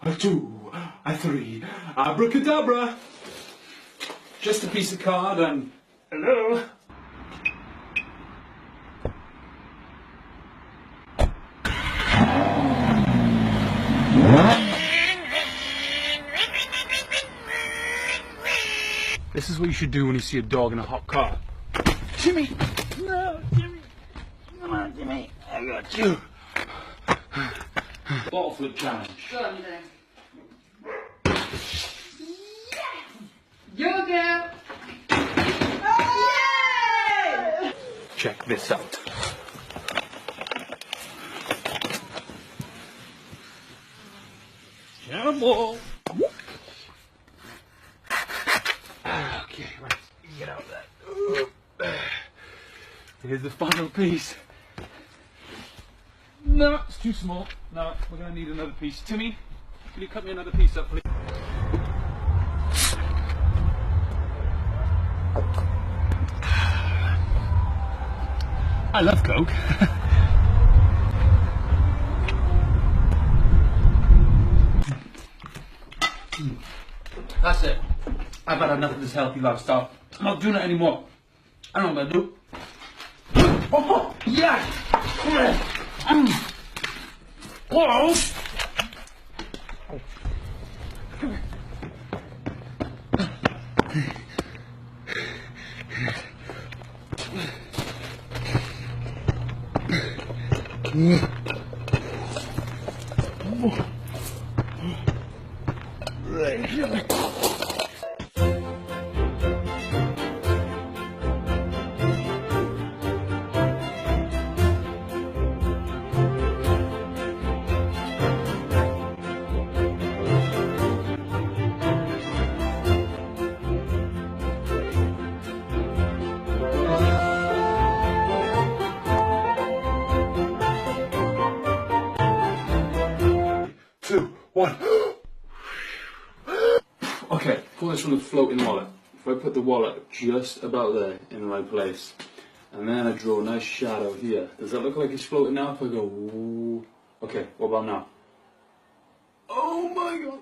a 2, a 3, abracadabra. Just a piece of card and hello. This is what you should do when you see a dog in a hot car. Jimmy! No, Jimmy! Come on, Jimmy! I got you! Bottle flip challenge. Go on then. Your girl! Yay! Check this out. Cannonball! Okay, right, get out of that. Here's the final piece. No, it's too small. No, we're going to need another piece. Timmy, can you cut me another piece up, please? I love Coke. That's it. I've had enough of this healthy lifestyle. I'm not doing it anymore. I don't know what I'm going to do. Oh, yeah! Whoa! Okay, call this one a floating wallet. If I put the wallet just about there in the right place, and then I draw a nice shadow here, does that look like it's floating now? If I go, ooh. Okay, what about now? Oh my god!